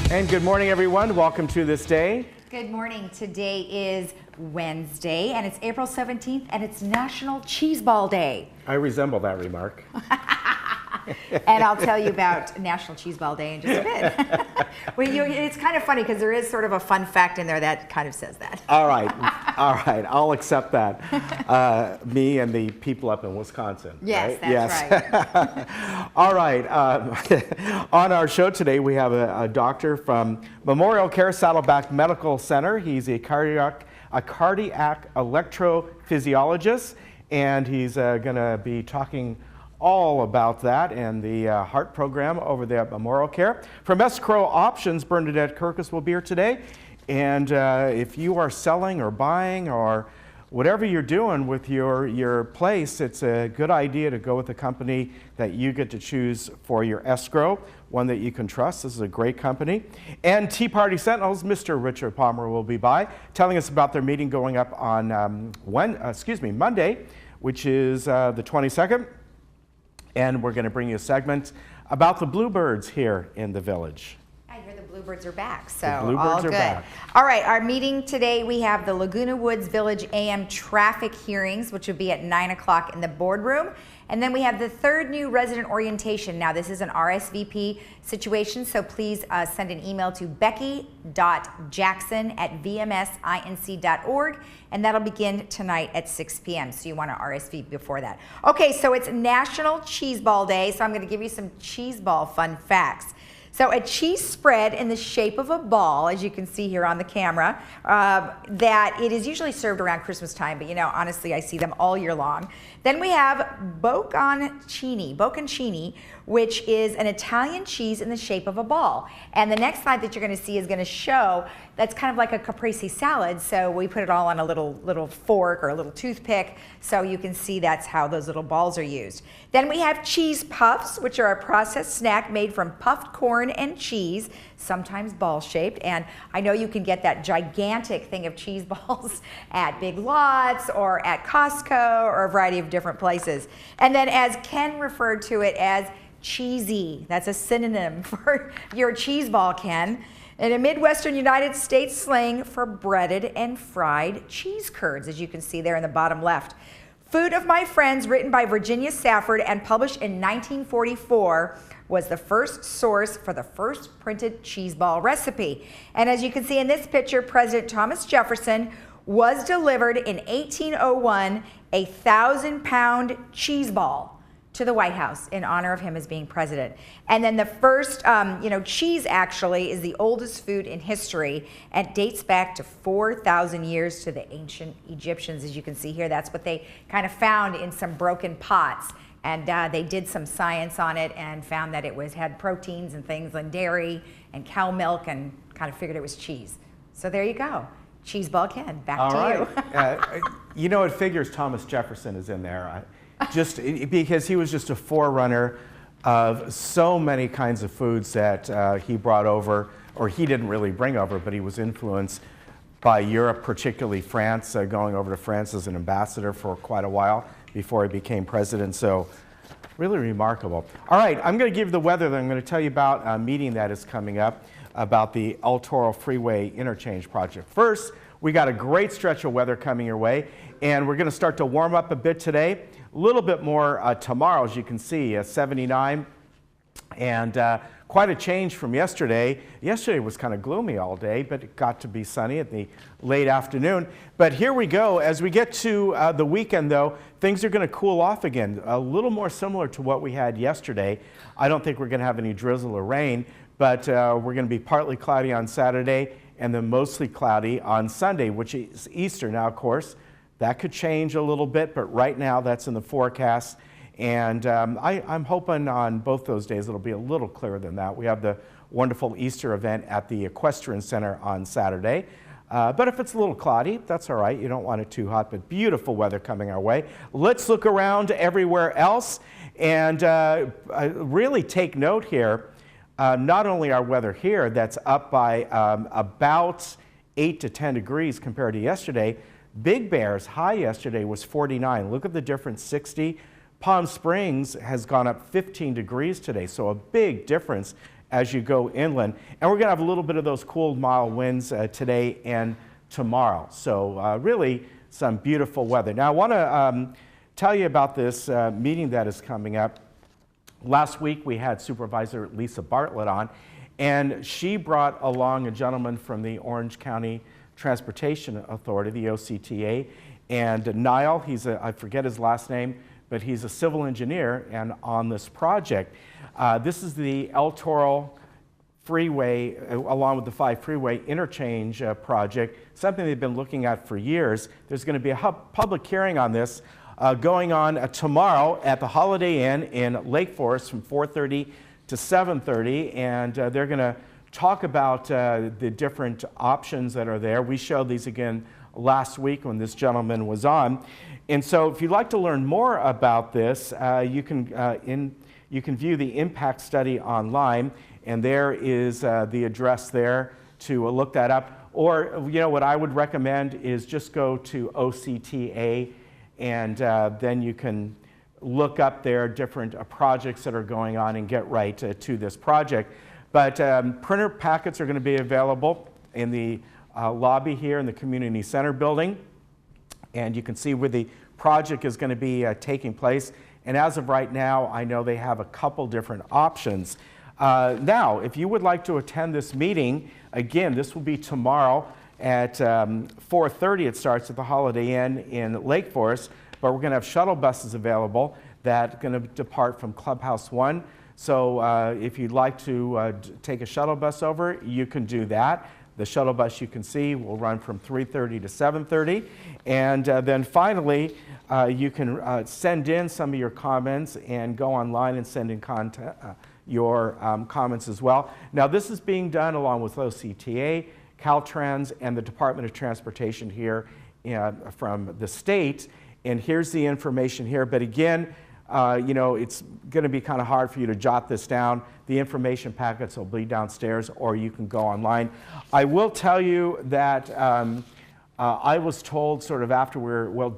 And good morning, everyone. Welcome to this day. Good morning. Today is Wednesday, and it's April 17th, and it's National Cheese Ball Day. I resemble that remark. And I'll tell you about National Cheese Ball Day in just a bit. Well, it's kind of funny because there is sort of a fun fact in there that kind of says that. All right. I'll accept that. Me and the people up in Wisconsin. Yes, right? that's right. All right. On our show today, we have a doctor from Memorial Care Saddleback Medical Center. He's a cardiac electrophysiologist, and he's going to be talking all about that and the heart program over there at Memorial Care. From Escrow Options, Bernadette Kirkus will be here today. And if you are selling or buying or whatever you're doing with your place, it's a good idea to go with a company that you get to choose for your escrow, one that you can trust. This is a great company. And Tea Party Sentinels, Mr. Richard Palmer will be by, telling us about their meeting going up on Monday, which is the 22nd. And we're going to bring you a segment about the bluebirds here in the village. I hear the bluebirds are back, so The bluebirds all are good. back. All right, our meeting today, we have the Laguna Woods Village AM traffic hearings, which will be at 9 o'clock in the boardroom. And then we have the third new resident orientation. Now, this is an RSVP situation, so please send an email to becky.jackson@vmsinc.org, and that'll begin tonight at 6 p.m., so you want to RSVP before that. Okay, so it's National Cheese Ball Day, so I'm going to give you some cheese ball fun facts. So a cheese spread in the shape of a ball, as you can see here on the camera, that it is usually served around Christmas time, but honestly, I see them all year long. Then we have bocconcini, which is an Italian cheese in the shape of a ball. And the next slide that you're going to see is going to show that's kind of like a caprese salad. So we put it all on a little fork or a little toothpick, so you can see that's how those little balls are used. Then we have cheese puffs, which are a processed snack made from puffed corn and cheese, sometimes ball-shaped. And I know you can get that gigantic thing of cheese balls at Big Lots or at Costco or a variety of different places. And then, as Ken referred to it, as cheesy. That's a synonym for your cheese ball, Ken. In a Midwestern United States slang for breaded and fried cheese curds, as you can see there in the bottom left. Food of My Friends, written by Virginia Safford and published in 1944, was the first source for the first printed cheese ball recipe. And as you can see in this picture, President Thomas Jefferson was delivered in 1801 a 1,000-pound cheese ball to the White House in honor of him as being president. And then the first, cheese actually is the oldest food in history and dates back to 4,000 years to the ancient Egyptians. As you can see here, that's what they kind of found in some broken pots. And they did some science on it and found that it had proteins and things and dairy and cow milk and kind of figured it was cheese. So there you go. Cheese ball Ken, back to you. It figures Thomas Jefferson is in there. Just because he was just a forerunner of so many kinds of foods that he brought over, or he didn't really bring over, but he was influenced by Europe, particularly France, going over to France as an ambassador for quite a while before he became president. So really remarkable. All right, I'm going to give you the weather. Then I'm going to tell you about a meeting that is coming up about the El Toro Freeway Interchange project. First, we got a great stretch of weather coming your way, and we're going to start to warm up a bit today. A little bit more tomorrow, as you can see, 79, and quite a change from yesterday. Yesterday was kind of gloomy all day, but it got to be sunny at the late afternoon. But here we go. As we get to the weekend, though, things are going to cool off again, a little more similar to what we had yesterday. I don't think we're going to have any drizzle or rain, but we're going to be partly cloudy on Saturday and then mostly cloudy on Sunday, which is Easter. Now, of course, that could change a little bit, but right now that's in the forecast. And I'm hoping on both those days it'll be a little clearer than that. We have the wonderful Easter event at the Equestrian Center on Saturday. But if it's a little cloudy, that's all right. You don't want it too hot, but beautiful weather coming our way. Let's look around everywhere else and really take note here not only our weather here, that's up by about 8 to 10 degrees compared to yesterday. Big Bear's high yesterday was 49. Look at the difference, 60. Palm Springs has gone up 15 degrees today, so a big difference as you go inland. And we're going to have a little bit of those cool, mild winds today and tomorrow. So really some beautiful weather. Now I want to tell you about this meeting that is coming up. Last week we had Supervisor Lisa Bartlett on, and she brought along a gentleman from the Orange County Transportation Authority, the OCTA, and Niall, I forget his last name, but he's a civil engineer and on this project. This is the El Toro Freeway, along with the 5 Freeway interchange project, something they've been looking at for years. There's going to be a public hearing on this going on tomorrow at the Holiday Inn in Lake Forest from 4:30 to 7:30, and they're going to talk about the different options that are there. We showed these again last week when this gentleman was on. And so if you'd like to learn more about this, you can view the impact study online, and there is the address there to look that up. Or, you know, what I would recommend is just go to OCTA, and then you can look up their different projects that are going on and get right to this project. But printer packets are going to be available in the lobby here in the Community Center building. And you can see where the project is going to be taking place. And as of right now, I know they have a couple different options. Now, if you would like to attend this meeting, again, this will be tomorrow at 4:30. It starts at the Holiday Inn in Lake Forest, but we're going to have shuttle buses available that are going to depart from Clubhouse 1. So if you'd like to take a shuttle bus over, you can do that. The shuttle bus, you can see, will run from 3:30 to 7:30. And then finally, you can send in some of your comments and go online and send in your comments as well. Now, this is being done along with OCTA, Caltrans, and the Department of Transportation here from the state. And here's the information here. But again, you know, it's going to be kind of hard for you to jot this down. The information packets will be downstairs, or you can go online. I will tell you that I was told sort of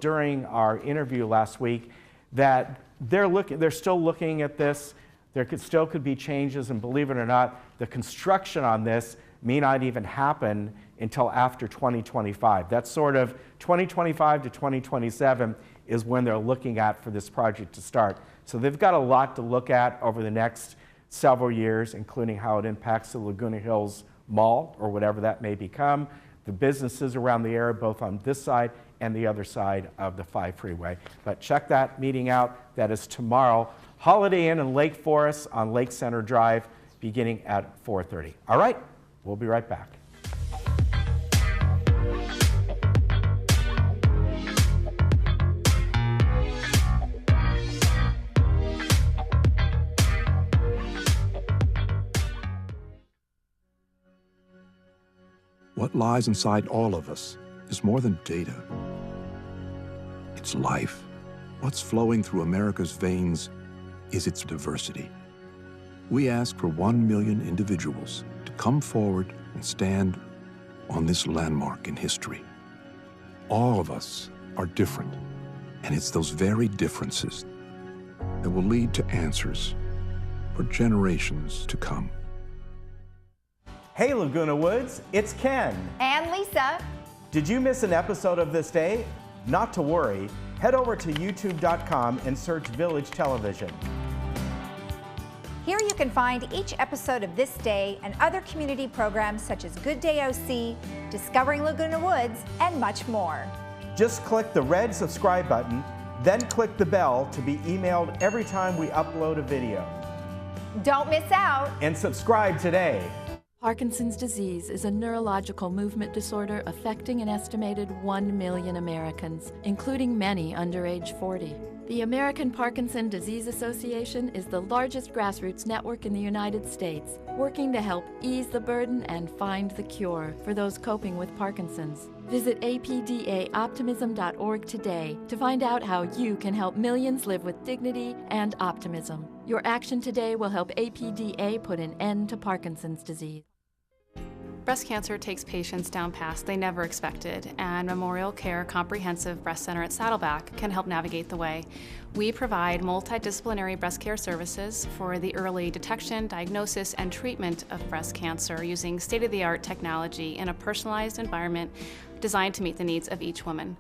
during our interview last week that they're still looking at this. There could be changes, and believe it or not, the construction on this may not even happen until after 2025. That's sort of 2025 to 2027 is when they're looking at for this project to start. So they've got a lot to look at over the next several years, including how it impacts the Laguna Hills Mall, or whatever that may become, the businesses around the area, both on this side and the other side of the 5 Freeway. But check that meeting out. That is tomorrow. Holiday Inn in Lake Forest on Lake Center Drive, beginning at 4:30. All right, we'll be right back. What lies inside all of us is more than data. It's life. What's flowing through America's veins is its diversity. We ask for 1 million individuals to come forward and stand on this landmark in history. All of us are different, and it's those very differences that will lead to answers for generations to come. Hey Laguna Woods, it's Ken. And Lisa. Did you miss an episode of This Day? Not to worry. Head over to youtube.com and search Village Television. Here you can find each episode of This Day and other community programs such as Good Day OC, Discovering Laguna Woods, and much more. Just click the red subscribe button, then click the bell to be emailed every time we upload a video. Don't miss out. And subscribe today. Parkinson's disease is a neurological movement disorder affecting an estimated 1 million Americans, including many under age 40. The American Parkinson Disease Association is the largest grassroots network in the United States, working to help ease the burden and find the cure for those coping with Parkinson's. Visit apdaoptimism.org today to find out how you can help millions live with dignity and optimism. Your action today will help APDA put an end to Parkinson's disease. Breast cancer takes patients down paths they never expected, and Memorial Care Comprehensive Breast Center at Saddleback can help navigate the way. We provide multidisciplinary breast care services for the early detection, diagnosis, and treatment of breast cancer using state-of-the-art technology in a personalized environment designed to meet the needs of each woman.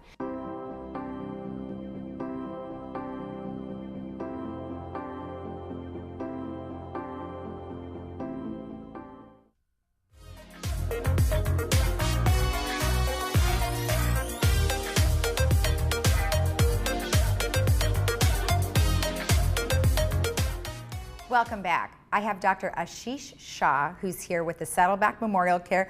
Welcome back. I have Dr. Ashish Shah, who's here with the Saddleback Memorial Care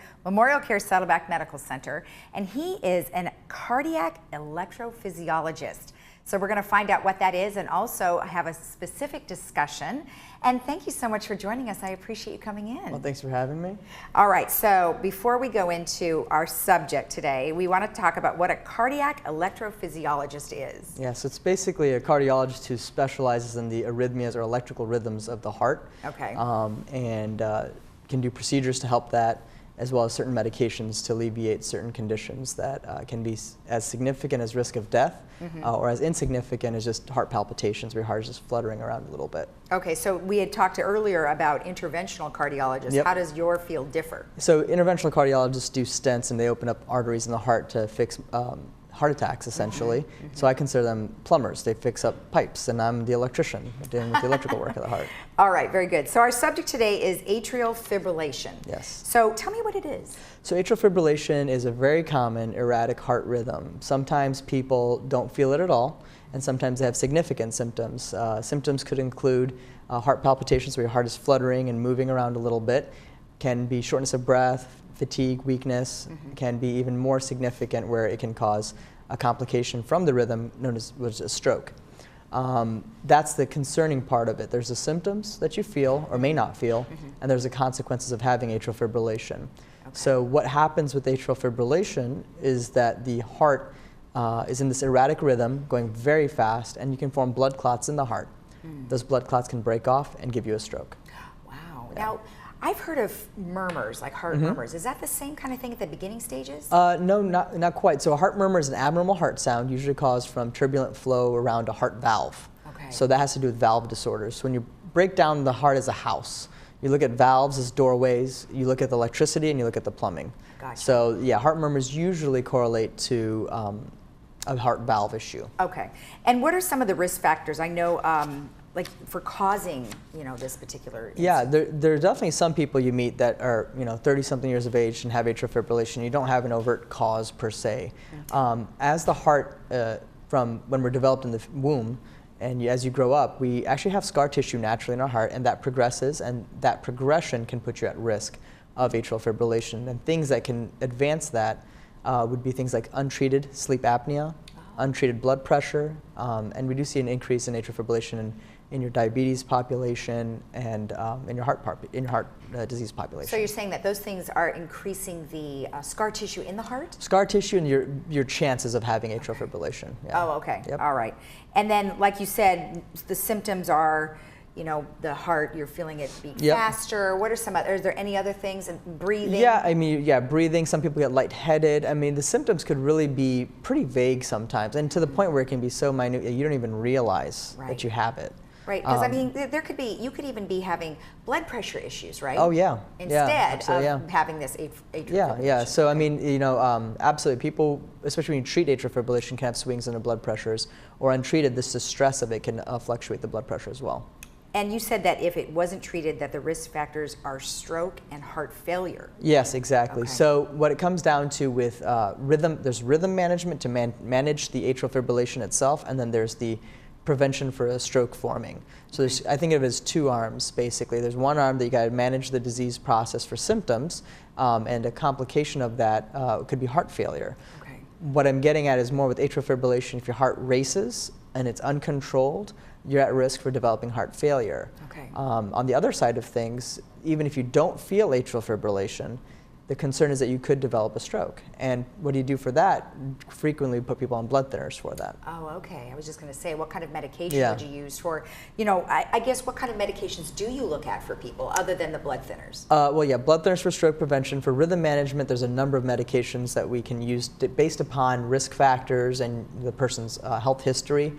Saddleback Medical Center, and he is a cardiac electrophysiologist. So we're going to find out what that is and also have a specific discussion. And thank you so much for joining us. I appreciate you coming in. Well, thanks for having me. All right, so before we go into our subject today, we want to talk about what a cardiac electrophysiologist is. Yeah, so it's basically a cardiologist who specializes in the arrhythmias or electrical rhythms of the heart. Okay. And can do procedures to help that, as well as certain medications to alleviate certain conditions that can be as significant as risk of death, or as insignificant as just heart palpitations where your heart is just fluttering around a little bit. Okay, so we had talked earlier about interventional cardiologists. Yep. How does your field differ? So interventional cardiologists do stents, and they open up arteries in the heart to fix heart attacks, essentially. So I consider them plumbers. They fix up pipes, and I'm the electrician dealing with the electrical work of the heart. All right, very good. So our subject today is atrial fibrillation. Yes. So tell me what it is. So atrial fibrillation is a very common erratic heart rhythm. Sometimes people don't feel it at all, and sometimes they have significant symptoms. Symptoms could include heart palpitations where your heart is fluttering and moving around a little bit, can be shortness of breath, fatigue, weakness, can be even more significant where it can cause a complication from the rhythm known as a stroke. That's the concerning part of it. There's the symptoms that you feel or may not feel, and there's the consequences of having atrial fibrillation. So what happens with atrial fibrillation is that the heart is in this erratic rhythm going very fast, and you can form blood clots in the heart. Those blood clots can break off and give you a stroke. Wow. Now, I've heard of murmurs, like heart murmurs. Is that the same kind of thing at the beginning stages? No, not quite. So a heart murmur is an abnormal heart sound, usually caused from turbulent flow around a heart valve. Okay. So that has to do with valve disorders. So when you break down the heart as a house, you look at valves as doorways, you look at the electricity, and you look at the plumbing. Gotcha. So yeah, heart murmurs usually correlate to a heart valve issue. Okay. And what are some of the risk factors? I know, like for causing, this particular incident. Yeah, there are definitely some people you meet that are, 30-something years of age and have atrial fibrillation. You don't have an overt cause per se. As the heart, from when we're developed in the womb, and as you grow up, we actually have scar tissue naturally in our heart, and that progresses, and that progression can put you at risk of atrial fibrillation. And things that can advance that would be things like untreated sleep apnea, untreated blood pressure, and we do see an increase in atrial fibrillation in your diabetes population and in your heart disease population. So you're saying that those things are increasing the scar tissue in the heart? Scar tissue and your chances of having atrial fibrillation. Yeah. Oh, okay. Yep. All right. And then, like you said, the symptoms are, the heart, you're feeling it beat faster. What are some other, is there any other things? And breathing? Yeah, breathing. Some people get lightheaded. The symptoms could really be pretty vague sometimes, and to the point where it can be so minute that you don't even realize that you have it. Right, because you could even be having blood pressure issues, right? Oh yeah. Instead of having this atrial fibrillation. Yeah. So absolutely, people, especially when you treat atrial fibrillation, can have swings in their blood pressures, or untreated, the stress of it can fluctuate the blood pressure as well. And you said that if it wasn't treated, that the risk factors are stroke and heart failure. Yes, exactly. Okay. So what it comes down to with rhythm, there's rhythm management to manage the atrial fibrillation itself, and then there's the prevention for a stroke forming. So I think of it as two arms, basically. There's one arm that you got to manage the disease process for symptoms, and a complication of that could be heart failure. Okay. What I'm getting at is more with atrial fibrillation, if your heart races and it's uncontrolled, you're at risk for developing heart failure. Okay. On the other side of things, even if you don't feel atrial fibrillation, the concern is that you could develop a stroke. And what do you do for that? Frequently put people on blood thinners for that. Oh, okay. I was just going to say, what kind of medication Yeah. would you use for, I guess what kind of medications do you look at for people other than the blood thinners? Well, yeah, blood thinners for stroke prevention. For rhythm management, there's a number of medications that we can use based upon risk factors and the person's health history.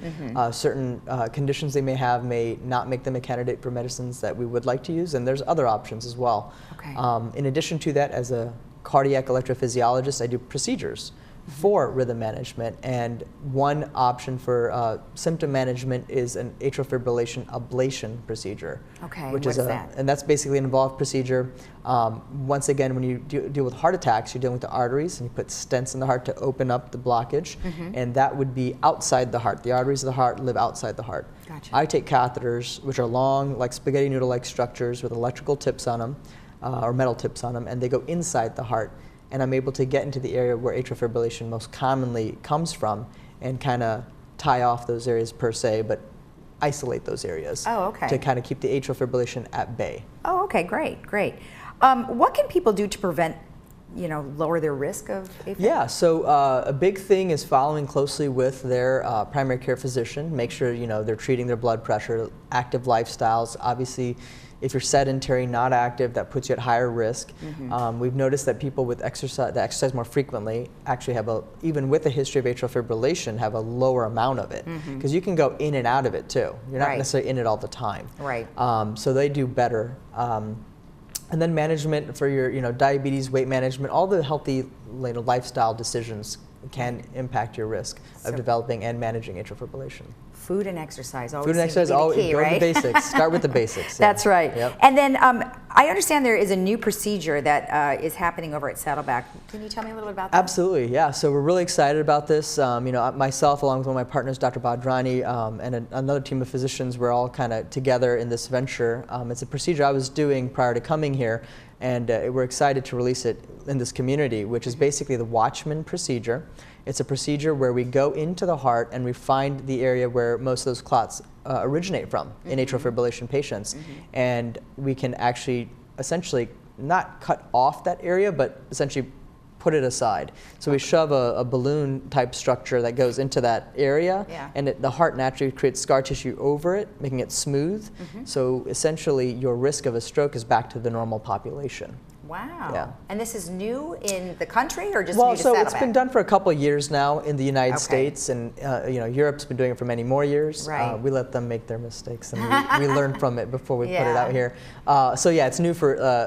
Certain conditions they may have may not make them a candidate for medicines that we would like to use, and there's other options as well. Okay. In addition to that, as a cardiac electrophysiologist, I do procedures for rhythm management, and one option for symptom management is an atrial fibrillation ablation procedure. Okay, which what's is that? And that's basically an involved procedure. Once again, when you deal with heart attacks, you're dealing with the arteries, and you put stents in the heart to open up the blockage, and that would be outside the heart. The arteries of the heart live outside the heart. Gotcha. I take catheters, which are long, like spaghetti noodle-like structures with electrical tips on them, or metal tips on them, and they go inside the heart. And I'm able to get into the area where atrial fibrillation most commonly comes from and kind of tie off those areas per se, but isolate those areas. Oh, okay. To kind of keep the atrial fibrillation at bay. Oh, okay, great, great. What can people do to prevent, lower their risk of AFib? Yeah, so a big thing is following closely with their primary care physician. Make sure they're treating their blood pressure, active lifestyles. Obviously, if you're sedentary, not active, that puts you at higher risk. We've noticed that people that exercise more frequently actually have even with a history of atrial fibrillation, have a lower amount of it. Because you can go in and out of it too. You're not Right. necessarily in it all the time. Right. So they do better. And then management for your diabetes, weight management, all the healthy lifestyle decisions can impact your risk of developing and managing atrial fibrillation. Food and exercise always Food and seem to exercise, be the always key, go right? to the basics. Start with the basics. Yeah. That's right. Yep. And then I understand there is a new procedure that is happening over at Saddleback. Can you tell me a little bit about that? Absolutely, yeah. So we're really excited about this. Myself, along with one of my partners, Dr. Badrani, and another team of physicians, we're all kind of together in this venture. It's a procedure I was doing prior to coming here, and we're excited to release it in this community, which is basically the Watchman procedure. It's a procedure where we go into the heart and we find the area where most of those clots originate from in atrial fibrillation patients. And we can actually essentially not cut off that area, but essentially put it aside. So we shove a balloon type structure that goes into that area, and the heart naturally creates scar tissue over it, making it smooth. So essentially your risk of a stroke is back to the normal population. Wow. Yeah. And this is new in the country or just Well, new to so Saddleback? it's been done for a couple of years now in the United Okay. States, and Europe's been doing it for many more years. Right. We let them make their mistakes, and we learn from it before we put it Yeah. out here. So yeah, it's new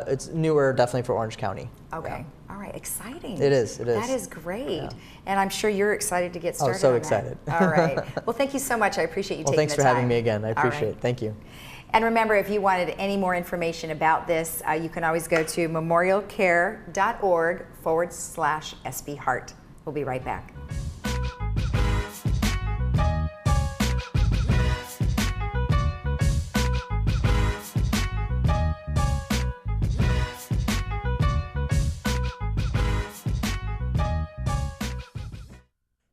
it's newer definitely for Orange County. Okay. All right. Exciting. It is. It is. That is great. And I'm sure you're excited to get started. so on excited. That. All right. Well, thank you so much. I appreciate you Well, taking thanks the for time. having me again. I All appreciate right. it. Thank you. And remember, if you wanted any more information about this, you can always go to memorialcare.org/SB Heart. We'll be right back.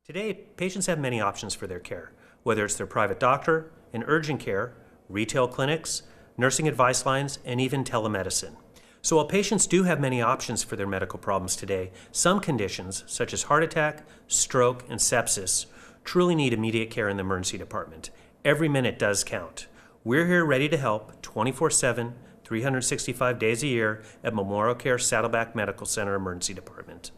Today, patients have many options for their care, whether it's their private doctor, in urgent care, retail clinics, nursing advice lines, and even telemedicine. So while patients do have many options for their medical problems today, some conditions, such as heart attack, stroke, and sepsis, truly need immediate care in the emergency department. Every minute does count. We're here ready to help 24/7, 365 days a year at Memorial Care Saddleback Medical Center Emergency Department.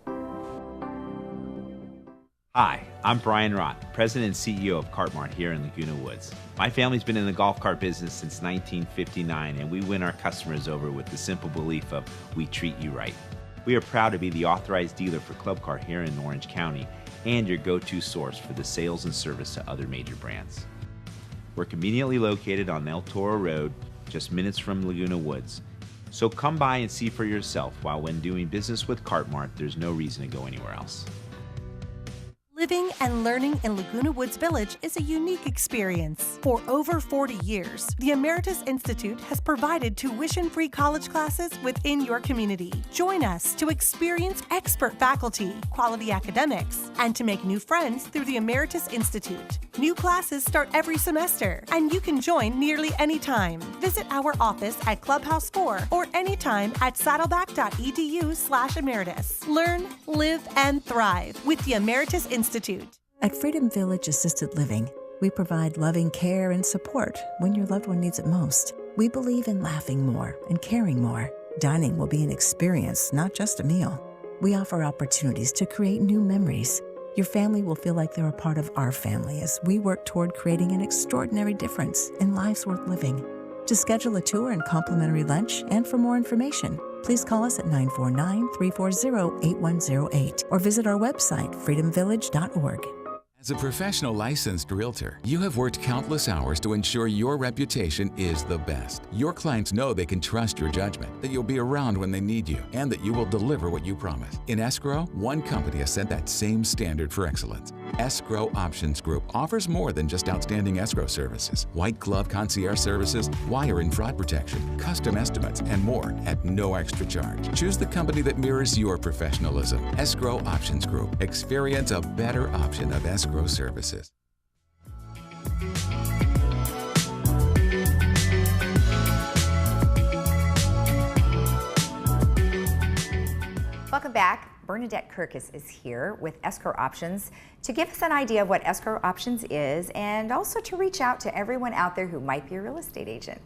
Hi, I'm Brian Rott, President and CEO of Cartmart here in Laguna Woods. My family's been in the golf cart business since 1959, and we win our customers over with the simple belief of we treat you right. We are proud to be the authorized dealer for Club Car here in Orange County and your go-to source for the sales and service to other major brands. We're conveniently located on El Toro Road, just minutes from Laguna Woods. So come by and see for yourself, while when doing business with Cartmart, there's no reason to go anywhere else. Living and learning in Laguna Woods Village is a unique experience. For over 40 years, the Emeritus Institute has provided tuition-free college classes within your community. Join us to experience expert faculty, quality academics, and to make new friends through the Emeritus Institute. New classes start every semester, and you can join nearly any time. Visit our office at Clubhouse 4 or anytime at saddleback.edu/emeritus. Learn, live, and thrive with the Emeritus Institute. At Freedom Village Assisted Living, we provide loving care and support when your loved one needs it most. We believe in laughing more and caring more. Dining will be an experience, not just a meal. We offer opportunities to create new memories. Your family will feel like they're a part of our family as we work toward creating an extraordinary difference in lives worth living. To schedule a tour and complimentary lunch and for more information, please call us at 949-340-8108 or visit our website, freedomvillage.org. As a professional licensed realtor, you have worked countless hours to ensure your reputation is the best. Your clients know they can trust your judgment, that you'll be around when they need you, and that you will deliver what you promise. In escrow, one company has set that same standard for excellence. Escrow Options Group offers more than just outstanding escrow services. White glove concierge services, wire and fraud protection, custom estimates, and more at no extra charge. Choose the company that mirrors your professionalism. Escrow Options Group. Experience a better option of escrow services. Welcome back. Bernadette Kirkus is here with Escrow Options to give us an idea of what Escrow Options is and also to reach out to everyone out there who might be a real estate agent.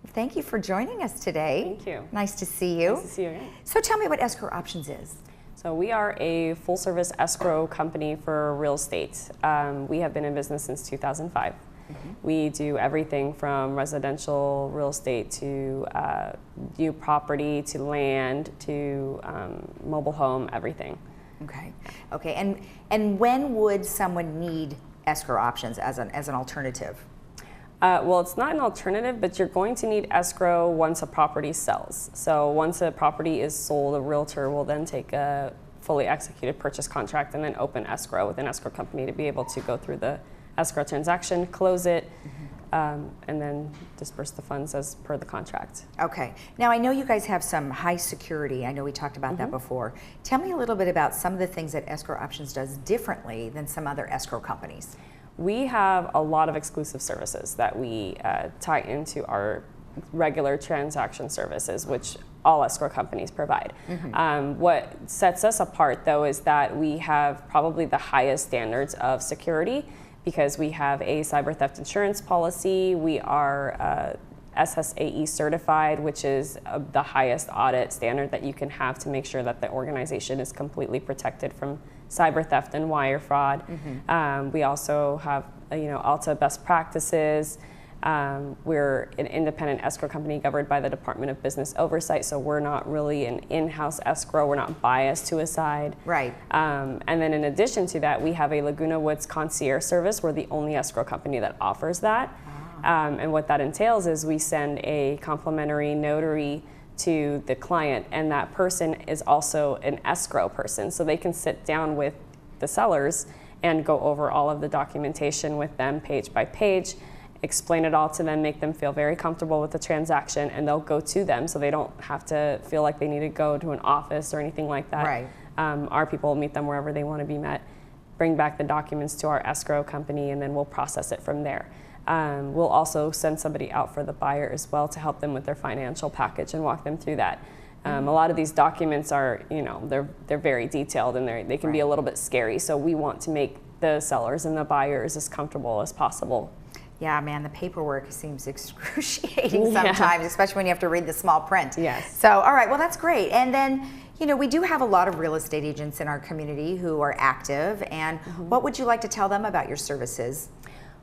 Thank you for joining us today. Thank you. Nice to see you. Nice to see you again. So tell me what Escrow Options is. So we are a full-service escrow company for real estate. We have been in business since 2005. We do everything from residential real estate to new property to land to mobile home, everything. Okay. Okay. And when would someone need Escrow Options as an alternative? Well, it's not an alternative, but you're going to need escrow once a property sells. So once a property is sold, a realtor will then take a fully executed purchase contract and then open escrow with an escrow company to be able to go through the escrow transaction, close it, and then disperse the funds as per the contract. Okay. Now, I know you guys have some high security. I know we talked about that before. Tell me a little bit about some of the things that Escrow Options does differently than some other escrow companies. We have a lot of exclusive services that we tie into our regular transaction services, which all escrow companies provide. What sets us apart, though, is that we have probably the highest standards of security because we have a cyber theft insurance policy. We are SSAE certified, which is the highest audit standard that you can have to make sure that the organization is completely protected from cyber theft and wire fraud. We also have, Alta best practices. We're an independent escrow company governed by the Department of Business Oversight, so we're not really an in-house escrow. We're not biased to a side. Right. And then in addition to that, we have a Laguna Woods concierge service. We're the only escrow company that offers that. And what that entails is we send a complimentary notary to the client, and that person is also an escrow person, so they can sit down with the sellers and go over all of the documentation with them page by page, explain it all to them, make them feel very comfortable with the transaction, and they'll go to them so they don't have to feel like they need to go to an office or anything like that. Right. Our people will meet them wherever they want to be met, bring back the documents to our escrow company, and then we'll process it from there. We'll also send somebody out for the buyer as well to help them with their financial package and walk them through that. A lot of these documents are, they're very detailed and they can be a little bit scary. So we want to make the sellers and the buyers as comfortable as possible. Yeah, man, the paperwork seems excruciating sometimes, especially when you have to read the small print. Yes. So, all right, well, that's great. And then, we do have a lot of real estate agents in our community who are active. And what would you like to tell them about your services?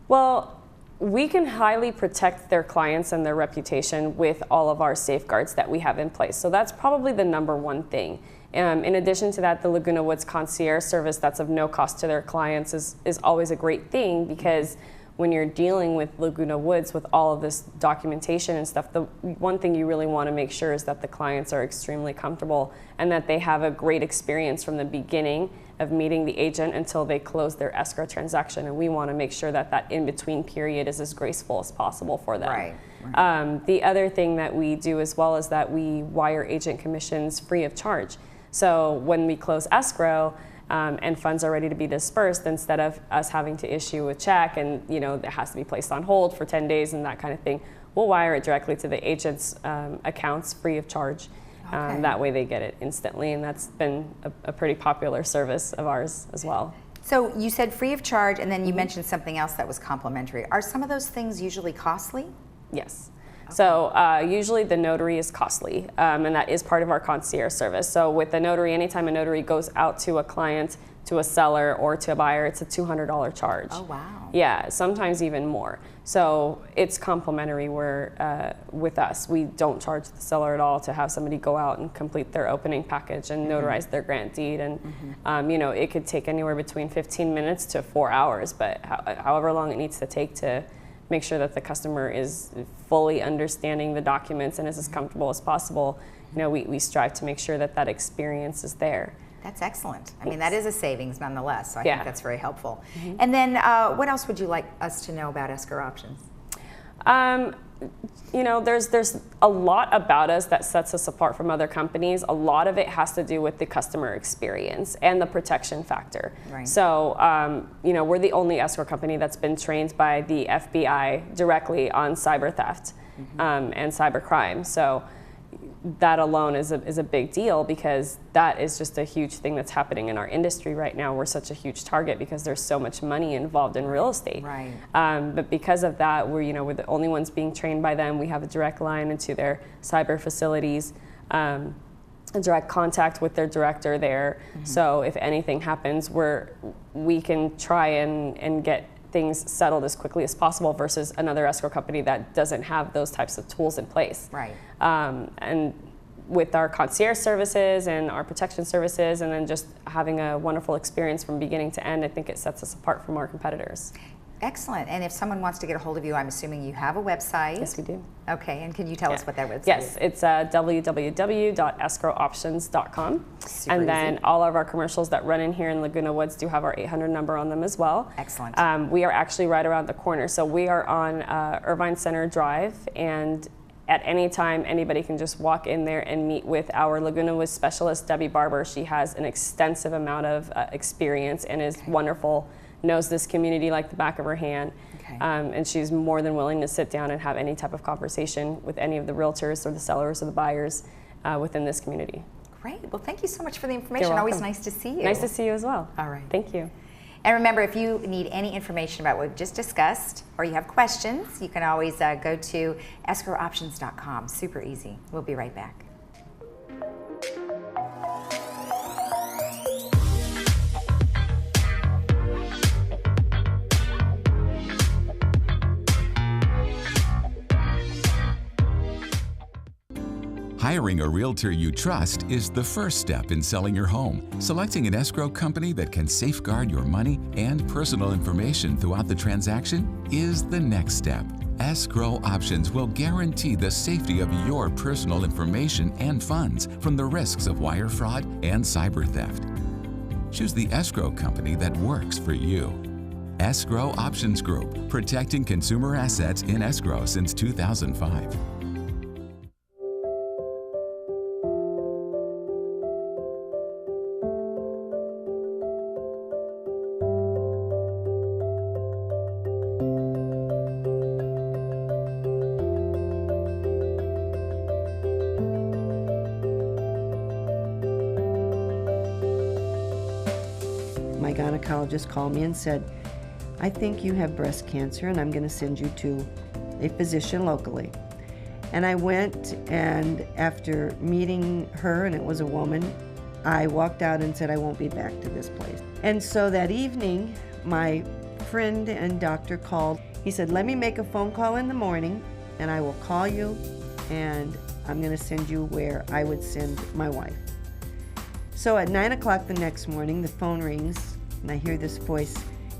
Well, we can highly protect their clients and their reputation with all of our safeguards that we have in place. So that's probably the number one thing. In addition to that, the Laguna Woods concierge service that's of no cost to their clients is always a great thing because when you're dealing with Laguna Woods with all of this documentation and stuff, the one thing you really want to make sure is that the clients are extremely comfortable and that they have a great experience from the beginning of meeting the agent until they close their escrow transaction. And we want to make sure that that in-between period is as graceful as possible for them. Right. The other thing that we do as well is that we wire agent commissions free of charge. So when we close escrow, and funds are ready to be dispersed, instead of us having to issue a check and it has to be placed on hold for 10 days and that kind of thing, we'll wire it directly to the agent's accounts free of charge. Okay. That way they get it instantly, and that's been a pretty popular service of ours as well. So you said free of charge, and then you mentioned something else that was complimentary. Are some of those things usually costly? Yes. So usually the notary is costly, and that is part of our concierge service. So with the notary, anytime a notary goes out to a client, to a seller, or to a buyer, it's a $200 charge. Oh, wow. Yeah, sometimes even more. So it's complimentary where with us, we don't charge the seller at all to have somebody go out and complete their opening package and notarize their grant deed. And it could take anywhere between 15 minutes to 4 hours, but however long it needs to take to make sure that the customer is fully understanding the documents and is as comfortable as possible. We strive to make sure that that experience is there. That's excellent. I mean, that is a savings nonetheless, so I think that's very helpful. And then what else would you like us to know about escrow options? There's a lot about us that sets us apart from other companies. A lot of it has to do with the customer experience and the protection factor. Right. So, we're the only escrow company that's been trained by the FBI directly on cyber theft and cyber crime. So that alone is a big deal, because that is just a huge thing that's happening in our industry right now. We're such a huge target because there's so much money involved in real estate. Right. But because of that, we're the only ones being trained by them. We have a direct line into their cyber facilities, a direct contact with their director there. So if anything happens, we can try and get things settled as quickly as possible versus another escrow company that doesn't have those types of tools in place. Right. And with our concierge services and our protection services, and then just having a wonderful experience from beginning to end, I think it sets us apart from our competitors. Excellent. And if someone wants to get a hold of you, I'm assuming you have a website. Yes, we do. Okay, and can you tell us what that website is? Yes, it's www.escrowoptions.com. Super and then easy. all of our commercials that run in here in Laguna Woods do have our 800 number on them as well. Excellent. We are actually right around the corner. So we are on Irvine Center Drive, and at any time, anybody can just walk in there and meet with our Laguna Woods specialist, Debbie Barber. She has an extensive amount of experience and is wonderful, knows this community like the back of her hand. Okay. And she's more than willing to sit down and have any type of conversation with any of the realtors or the sellers or the buyers within this community. Great. Well, thank you so much for the information. You're Always welcome. nice to see you. Nice to see you as well. All right. Thank you. And remember, if you need any information about what we've just discussed, or you have questions, you can always go to escrowoptions.com. Super easy. We'll be right back. Hiring a realtor you trust is the first step in selling your home. Selecting an escrow company that can safeguard your money and personal information throughout the transaction is the next step. Escrow Options will guarantee the safety of your personal information and funds from the risks of wire fraud and cyber theft. Choose the escrow company that works for you. Escrow Options Group, protecting consumer assets in escrow since 2005. My gynecologist called me and said, I think you have breast cancer and I'm going to send you to a physician locally. And I went, and after meeting her, and it was a woman, I walked out and said, I won't be back to this place. And so that evening, my friend and doctor called. He said, let me make a phone call in the morning and I will call you and I'm going to send you where I would send my wife. So at 9 o'clock the next morning, the phone rings and I hear this voice,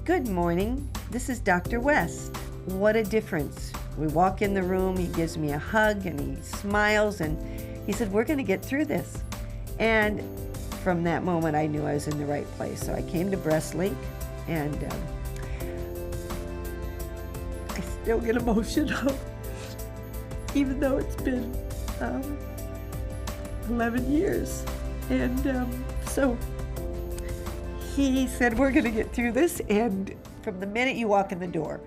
"Good morning, this is Dr. West." What a difference. We walk in the room, he gives me a hug and he smiles and he said, "We're going to get through this." And from that moment, I knew I was in the right place. So I came to BreastLink, and I still get emotional, even though it's been 11 years. And so he said, "We're going to get through this." And from the minute you walk in the door,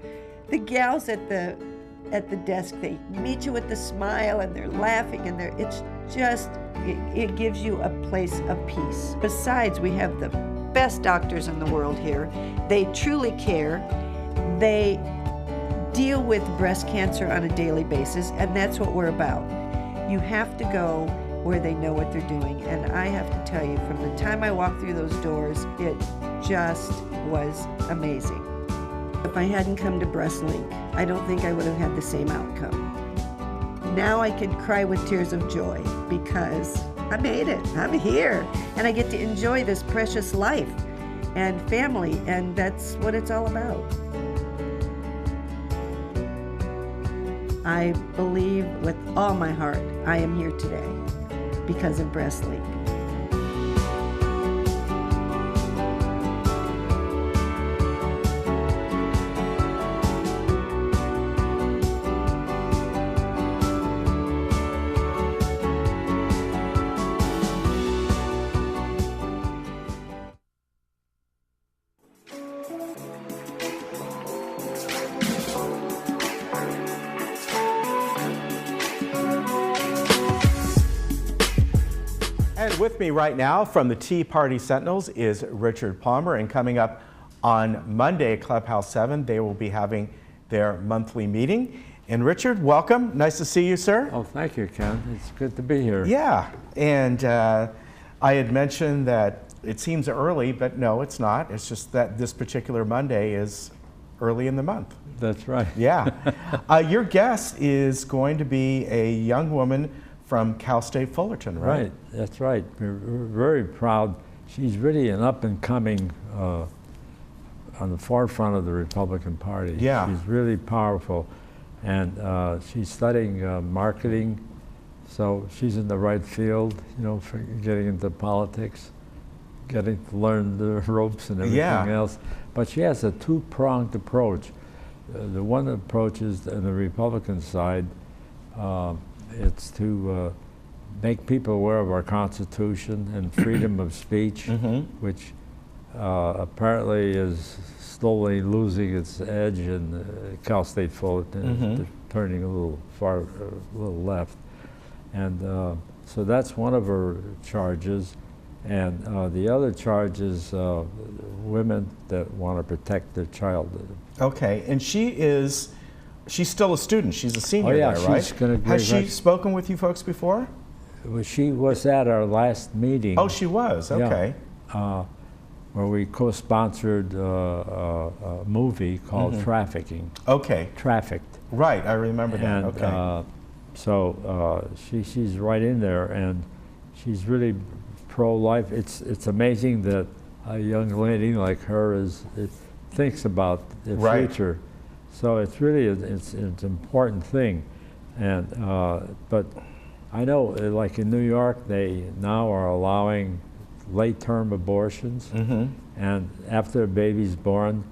the gals at the desk, they meet you with a smile and they're laughing and it's just, it gives you a place of peace. Besides, we have the best doctors in the world here. They truly care. They deal with breast cancer on a daily basis, and that's what we're about. You have to go where they know what they're doing. And I have to tell you, from the time I walked through those doors, it just was amazing. If I hadn't come to BreastLink, I don't think I would have had the same outcome. Now I can cry with tears of joy because I made it. I'm here. And I get to enjoy this precious life and family, and that's what it's all about. I believe with all my heart I am here today because of BreastLink. And with me right now from the Tea Party Sentinels is Richard Palmer, and coming up on Monday at Clubhouse 7, they will be having their monthly meeting. And Richard, welcome. Nice to see you, sir. Oh, thank you, Ken. It's good to be here. Yeah, and I had mentioned that it seems early, but no, it's not. It's just that this particular Monday is early in the month. That's right. Yeah. Your guest is going to be a young woman from Cal State Fullerton, right? Right, that's right. We're very proud. She's really an up-and-coming on the forefront of the Republican Party. Yeah. She's really powerful, and she's studying marketing, so she's in the right field, you know, for getting into politics, getting to learn the ropes and everything else. But she has a two-pronged approach. The one approach is on the Republican side. It's to make people aware of our Constitution and freedom of speech, which apparently is slowly losing its edge in Cal State Fullerton. It's turning a little left. And so that's one of her charges. And the other charge is women that want to protect their child. Okay, and she's still a student. She's a senior there, right? She's gonna Has she spoken with you folks before? Well, she was at our last meeting. Oh, she was, okay. Yeah, where we co-sponsored a movie called Trafficking. Okay. Trafficked. Right, I remember that, And, okay. So she's right in there, and she's really pro-life. It's amazing that a young lady like her thinks about the future. So it's really it's an important thing, and but I know like in New York they now are allowing late-term abortions, and after a baby's born,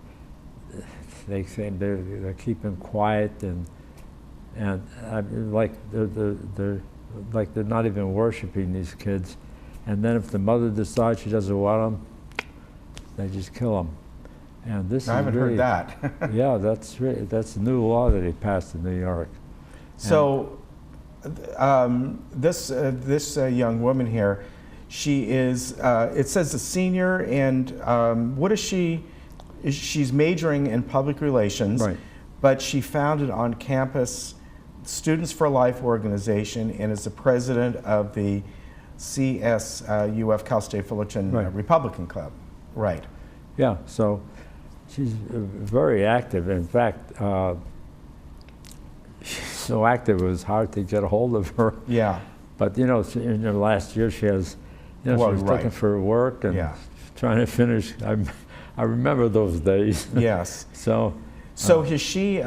they say they're keeping quiet and like they're not even worshiping these kids, and then if the mother decides she doesn't want them, they just kill them. And this I haven't heard that. Yeah, that's a new law that they passed in New York. So, this young woman here, she is. It says a senior, and what is she? She's majoring in public relations, right? But she founded on campus Students for Life organization and is the president of the CSUF Cal State Fullerton Republican Club, right? Yeah. So. She's very active. In fact, she's so active it was hard to get a hold of her. Yeah. But you know, in the last year, she has, you know, she was looking for work and trying to finish. I remember those days. Yes. So is she,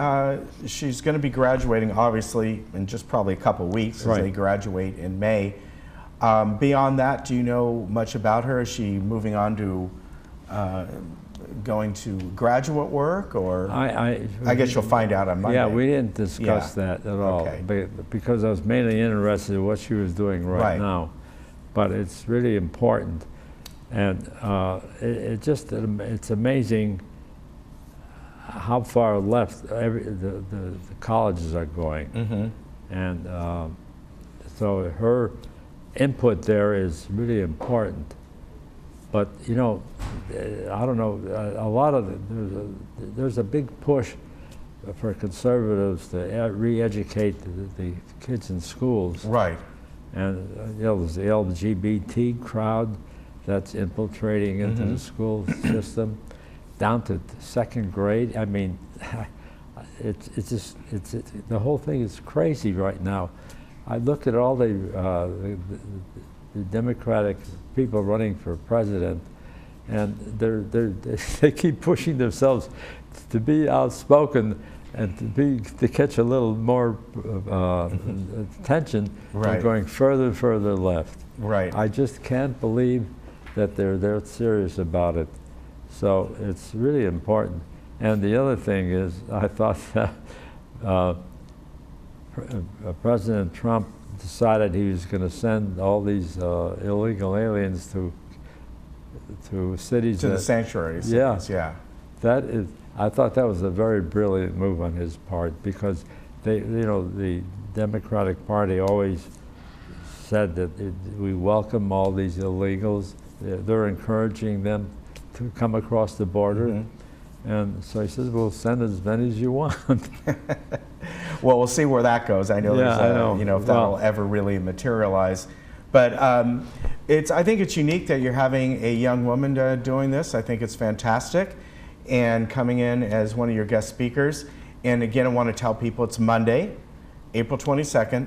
she's going to be graduating, obviously, in just probably a couple weeks as Right. they graduate in May. Beyond that, do you know much about her? Is she moving on to going to graduate work, or I guess you'll find out on Monday. Yeah, we didn't discuss that at all, because I was mainly interested in what she was doing right now. But it's really important, and it's amazing how far left the colleges are going, and so her input there is really important. But you know, I don't know. A lot of there's a big push for conservatives to re-educate the kids in schools. Right. And you know, there's the LGBT crowd that's infiltrating into the school system, down to second grade. I mean, it's the whole thing is crazy right now. I look at all the Democratic people running for president, and they keep pushing themselves to be outspoken and to catch a little more attention. They're going further and further left. Right. I just can't believe that they're serious about it. So it's really important. And the other thing is, I thought that President Trump decided he was going to send all these illegal aliens to cities. To the sanctuary cities, yeah. That is, I thought that was a very brilliant move on his part, because the Democratic Party always said that we welcome all these illegals. They're encouraging them to come across the border. And so he says, we'll send as many as you want. Well, we'll see where that goes. I know, if that'll ever really materialize. But I think it's unique that you're having a young woman doing this. I think it's fantastic, and coming in as one of your guest speakers. And again, I want to tell people it's Monday, April 22nd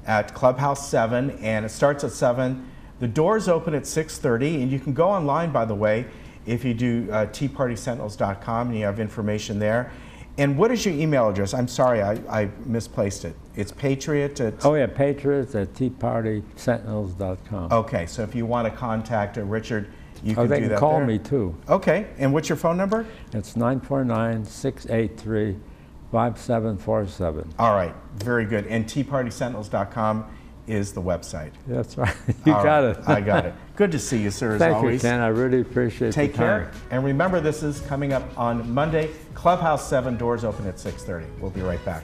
at Clubhouse 7, and it starts at 7. The doors open at 6:30, and you can go online, by the way, if you do teapartysentinels.com, and you have information there. And what is your email address? I'm sorry, I misplaced it. It's Patriot at... Oh yeah, Patriots at teapartysentinels.com. Okay, so if you want to contact Richard, you can do that there. They can call me too. Okay, and what's your phone number? It's 949-683-5747. All right, very good. And teapartysentinels.com is the website. That's right. You got it. I got it. Good to see you, sir, as always. Thank you, Ken. I really appreciate Take the time. care. And remember, this is coming up on Monday. Clubhouse 7, doors open at 6:30. We'll be right back.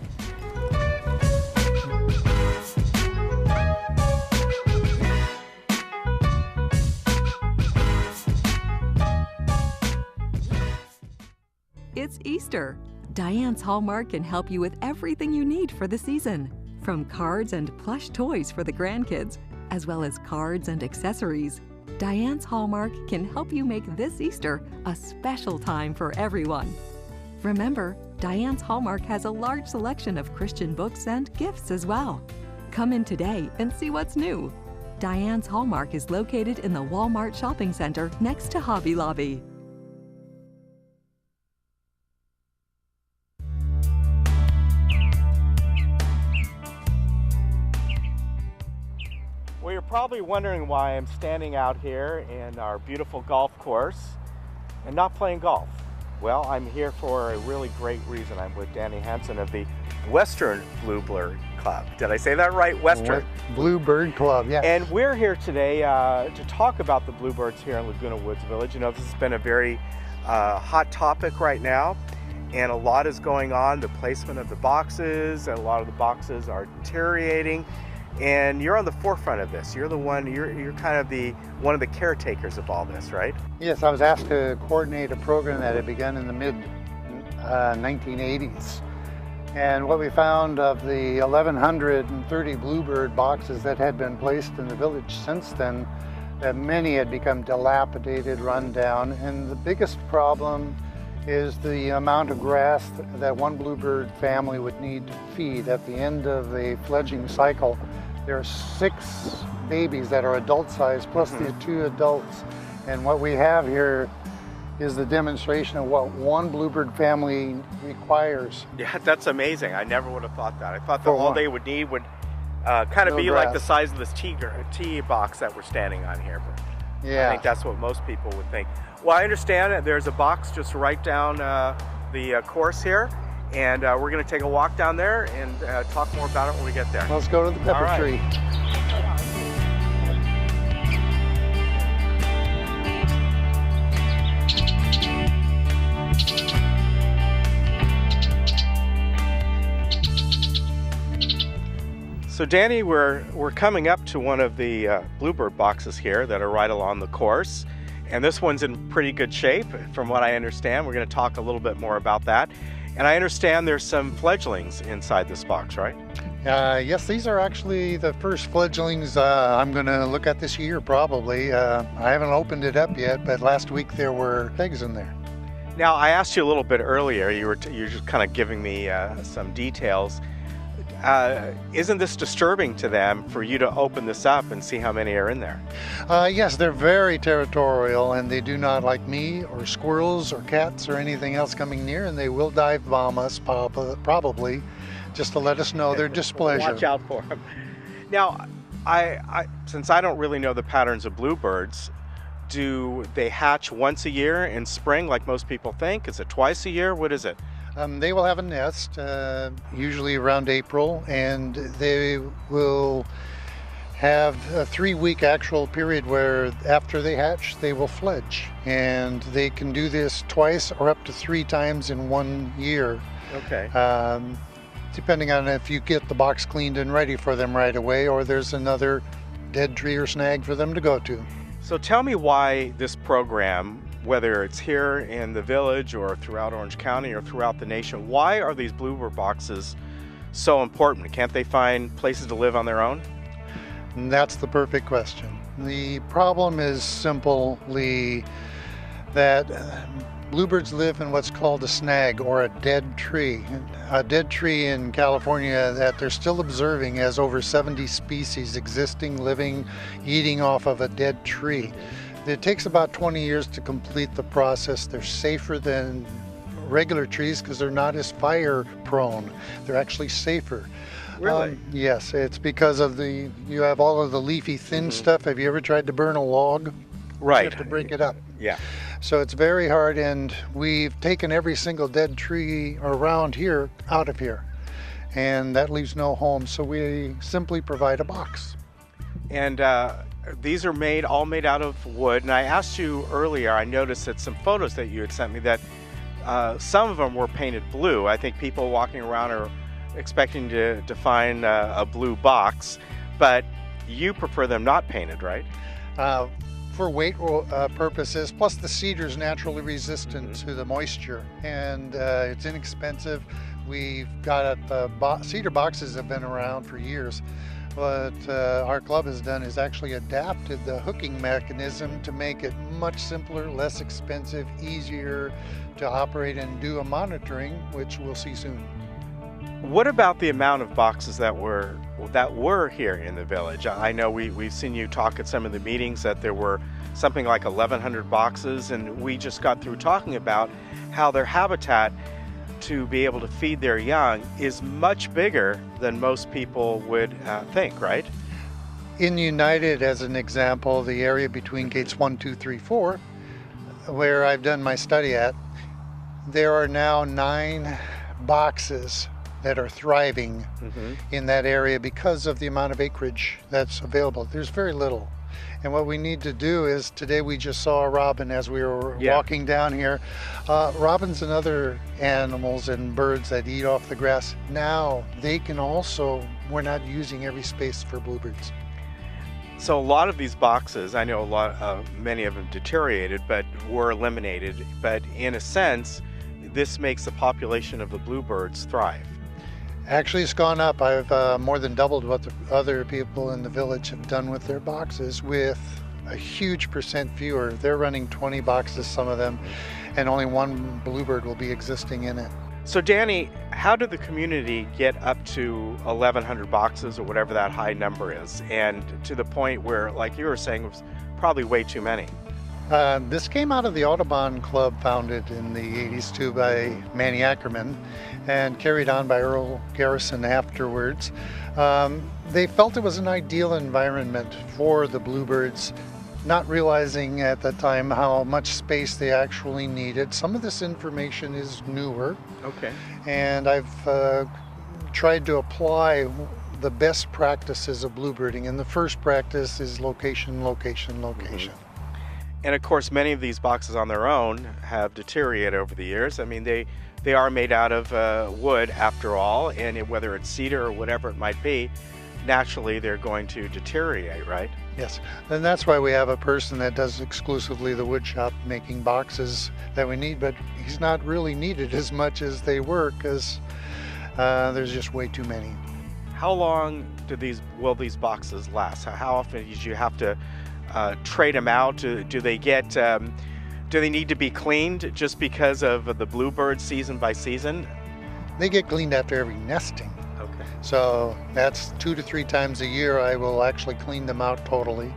It's Easter. Diane's Hallmark can help you with everything you need for the season. From cards and plush toys for the grandkids, as well as cards and accessories, Diane's Hallmark can help you make this Easter a special time for everyone. Remember, Diane's Hallmark has a large selection of Christian books and gifts as well. Come in today and see what's new. Diane's Hallmark is located in the Walmart Shopping Center next to Hobby Lobby. Well, you're probably wondering why I'm standing out here in our beautiful golf course and not playing golf. Well, I'm here for a really great reason. I'm with Danny Hansen of the Western Bluebird Club. Did I say that right? Western Bluebird Club, yeah. And we're here today to talk about the Bluebirds here in Laguna Woods Village. You know, this has been a very hot topic right now, and a lot is going on. The placement of the boxes, and a lot of the boxes are deteriorating. And you're on the forefront of this. You're the one, you're kind of one of the caretakers of all this, right? Yes, I was asked to coordinate a program that had begun in the mid-1980s. And what we found of the 1,130 Bluebird boxes that had been placed in the village since then, that many had become dilapidated, run down. And the biggest problem is the amount of grass that one Bluebird family would need to feed at the end of a fledging cycle. There are 6 babies that are adult size plus the 2 adults. And what we have here is the demonstration of what one bluebird family requires. Yeah, that's amazing. I never would have thought that. I thought that For all what? they would need would kind of No be like the grass. size of this tea box that we're standing on here. But Yeah. I think that's what most people would think. Well, I understand that there's a box just right down the course here, and we're going to take a walk down there and talk more about it when we get there. Let's go to the pepper All right. tree. So Danny, we're coming up to one of the bluebird boxes here that are right along the course, and this one's in pretty good shape from what I understand. We're going to talk a little bit more about that, and I understand there's some fledglings inside this box, right? Yes, these are actually the first fledglings I'm going to look at this year probably. I haven't opened it up yet, but last week there were eggs in there. Now, I asked you a little bit earlier, you were just kind of giving me some details. Isn't this disturbing to them for you to open this up and see how many are in there? Yes, they're very territorial, and they do not like me or squirrels or cats or anything else coming near, and they will dive bomb us probably just to let us know their displeasure. Watch out for them. Now, since I don't really know the patterns of bluebirds, do they hatch once a year in spring like most people think? Is it twice a year? What is it? They will have a nest, usually around April, and they will have a 3-week actual period where after they hatch, they will fledge. And they can do this twice or up to 3 times in 1 year. Okay. Depending on if you get the box cleaned and ready for them right away, or there's another dead tree or snag for them to go to. So tell me why this program, whether it's here in the village or throughout Orange County or throughout the nation, why are these bluebird boxes so important? Can't they find places to live on their own? And that's the perfect question. The problem is simply that bluebirds live in what's called a snag or a dead tree. A dead tree in California that they're still observing has over 70 species existing, living, eating off of a dead tree. It takes about 20 years to complete the process. They're safer than regular trees because they're not as fire prone. They're actually safer. Really? Yes, it's because of you have all of the leafy thin stuff. Have you ever tried to burn a log? Right. You have to break it up. Yeah. So it's very hard, and we've taken every single dead tree around here out of here, and that leaves no home. So we simply provide a box. And these are all made out of wood. And I asked you earlier, I noticed that some photos that you had sent me that some of them were painted blue. I think people walking around are expecting to find a blue box, but you prefer them not painted, right? For weight purposes, plus the cedar is naturally resistant to the moisture, and it's inexpensive. We've got cedar boxes have been around for years. What our club has done is actually adapted the hooking mechanism to make it much simpler, less expensive, easier to operate and do a monitoring, which we'll see soon. What about the amount of boxes that were here in the village? I know we've seen you talk at some of the meetings that there were something like 1,100 boxes, and we just got through talking about how their habitat to be able to feed their young is much bigger than most people would think, right? In United, as an example, the area between gates 1, 2, 3, 4, where I've done my study at, there are now 9 boxes that are thriving in that area because of the amount of acreage that's available. There's very little. And what we need to do is, today we just saw a robin as we were walking down here. Robins and other animals and birds that eat off the grass, now they can also, we're not using every space for bluebirds. So a lot of these boxes, I know many of them deteriorated, but were eliminated. But in a sense, this makes the population of the bluebirds thrive. Actually, it's gone up. I've more than doubled what the other people in the village have done with their boxes, with a huge percent fewer. They're running 20 boxes, some of them, and only 1 bluebird will be existing in it. So Danny, how did the community get up to 1,100 boxes or whatever that high number is, and to the point where, like you were saying, it was probably way too many? This came out of the Audubon Club, founded in the 80s too by Manny Ackerman and carried on by Earl Garrison afterwards. They felt it was an ideal environment for the bluebirds, not realizing at the time how much space they actually needed. Some of this information is newer. Okay. And I've tried to apply the best practices of bluebirding. And the first practice is location, location, location. And of course, many of these boxes on their own have deteriorated over the years. I mean, they are made out of wood after all, and whether it's cedar or whatever it might be, naturally they're going to deteriorate, right? Yes, and that's why we have a person that does exclusively the wood shop making boxes that we need, but he's not really needed as much as they were because there's just way too many. How long will these boxes last? How often do you have to trade them out? Do they need to be cleaned just because of the bluebird season by season? They get cleaned after every nesting. Okay. So that's 2 to 3 times a year I will actually clean them out totally.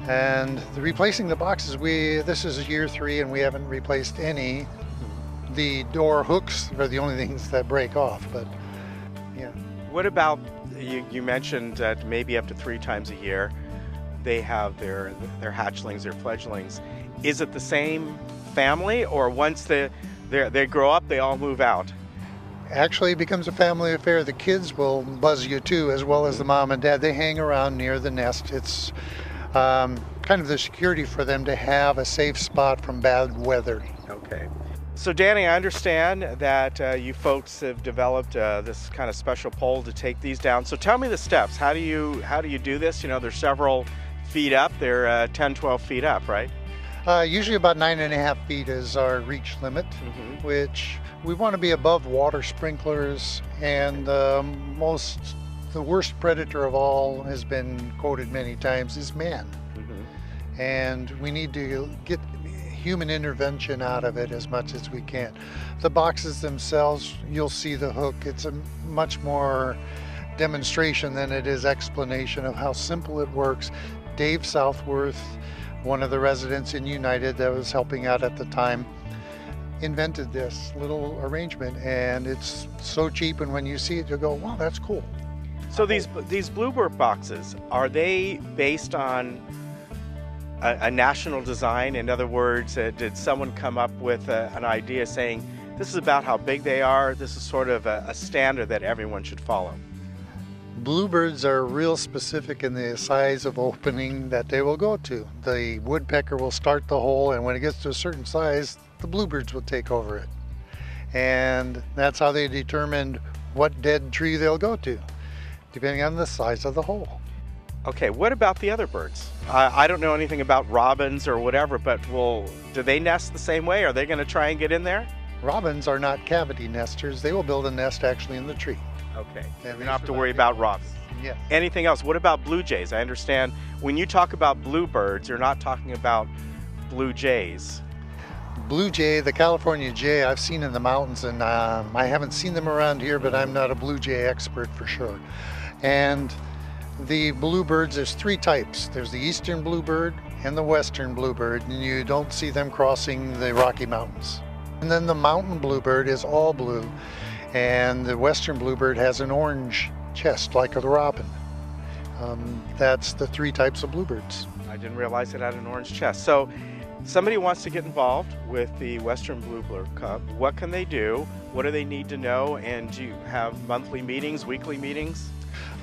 And replacing the boxes, this is year 3 and we haven't replaced any. The door hooks are the only things that break off, but yeah. What about, you mentioned that maybe up to 3 times a year they have their hatchlings, their fledglings. Is it the same family, or once they grow up, they all move out? Actually, it becomes a family affair. The kids will buzz you too, as well as the mom and dad. They hang around near the nest. It's kind of the security for them to have a safe spot from bad weather. Okay. So Danny, I understand that you folks have developed this kind of special pole to take these down. So tell me the steps. How do you do this? You know, they're several feet up. They're 10, 12 feet up, right? Usually about 9.5 feet is our reach limit, which we want to be above water sprinklers, and the worst predator of all has been quoted many times is man. And we need to get human intervention out of it as much as we can. The boxes themselves, you'll see the hook. It's a much more demonstration than it is explanation of how simple it works. Dave Southworth, one of the residents in United that was helping out at the time, invented this little arrangement, and it's so cheap, and when you see it, you'll go, wow, that's cool. So these bluebird boxes, are they based on a national design? In other words, did someone come up with an idea saying, this is about how big they are, this is sort of a standard that everyone should follow? Bluebirds are real specific in the size of opening that they will go to. The woodpecker will start the hole, and when it gets to a certain size, the bluebirds will take over it. And that's how they determined what dead tree they'll go to, depending on the size of the hole. Okay, what about the other birds? I don't know anything about robins or whatever, but do they nest the same way? Are they going to try and get in there? Robins are not cavity nesters. They will build a nest actually in the tree. Okay, you don't have to worry about robins. Yes. Anything else? What about blue jays? I understand when you talk about bluebirds, you're not talking about blue jays. Blue jay, the California jay, I've seen in the mountains, and I haven't seen them around here, but I'm not a blue jay expert for sure. And the bluebirds, there's 3 types. There's the eastern bluebird and the western bluebird, and you don't see them crossing the Rocky Mountains. And then the mountain bluebird is all blue, and the western bluebird has an orange chest like a robin. That's the 3 types of bluebirds. I didn't realize it had an orange chest. So somebody wants to get involved with the Western Bluebird Club. What can they do? What do they need to know? And do you have monthly meetings, weekly meetings?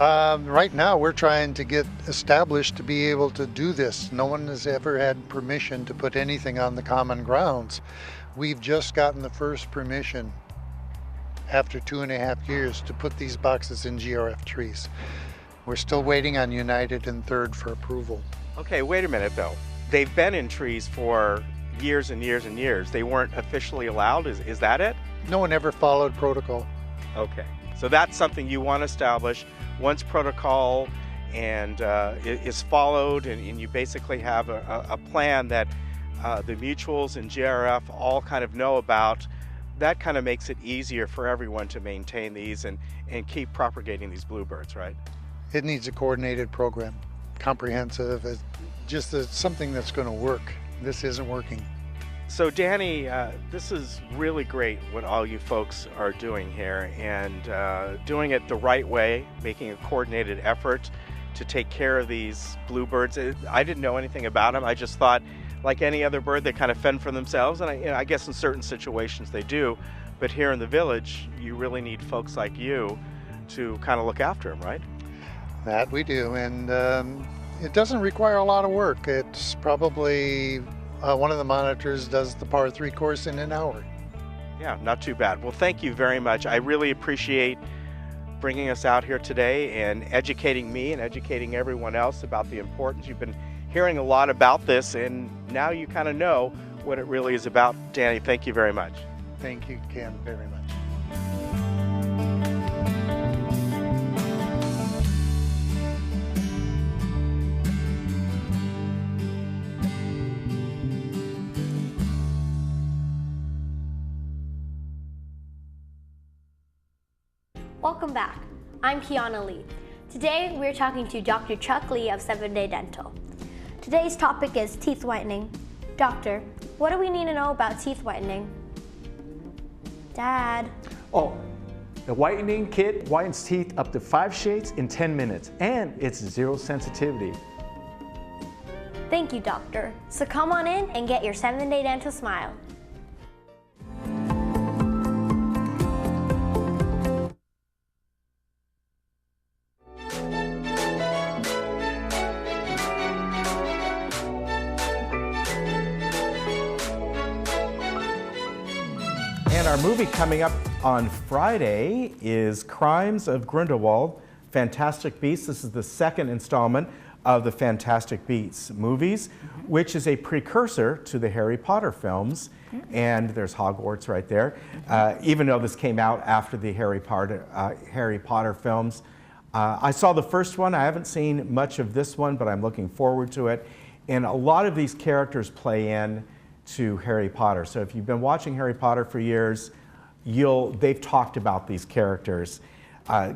Right now we're trying to get established to be able to do this. No one has ever had permission to put anything on the common grounds. We've just gotten the first permission after 2.5 years to put these boxes in GRF trees. We're still waiting on United and Third for approval. Okay, wait a minute though. They've been in trees for years and years and years. They weren't officially allowed, is that it? No one ever followed protocol. Okay, so that's something you want to establish. Once protocol is followed, and you basically have a plan that the mutuals and GRF all kind of know about, that kind of makes it easier for everyone to maintain these and keep propagating these bluebirds, right? It needs a coordinated program, comprehensive, just something that's going to work. this isn't working. So Danny, this is really great what all you folks are doing here, and doing it the right way, making a coordinated effort to take care of these bluebirds. I didn't know anything about them. I just thought, like any other bird, they kind of fend for themselves, and I guess in certain situations they do. But here in the village, you really need folks like you to kind of look after them, right? That we do, and it doesn't require a lot of work. It's probably one of the monitors does the par 3 course in an hour. Yeah, not too bad. Well, thank you very much. I really appreciate bringing us out here today and educating me and educating everyone else about the importance. You've been hearing a lot about this, and now you kind of know what it really is about. Danny, thank you very much. Thank you, Ken, very much. Welcome back. I'm Kiana Lee. Today we're talking to Dr. Chuck Lee of 7 Day Dental. Today's topic is teeth whitening. Doctor, what do we need to know about teeth whitening? Dad. Oh, the whitening kit whitens teeth up to 5 shades in 10 minutes, and it's 0 sensitivity. Thank you, doctor. So come on in and get your 7 Day Dental smile. And our movie coming up on Friday is Crimes of Grindelwald, Fantastic Beasts. This is the second installment of the Fantastic Beasts movies, which is a precursor to the Harry Potter films. And there's Hogwarts right there. Even though this came out after the Harry Potter films. I saw the first one. I haven't seen much of this one, but I'm looking forward to it. And a lot of these characters play in to Harry Potter. So if you've been watching Harry Potter for years, they've talked about these characters.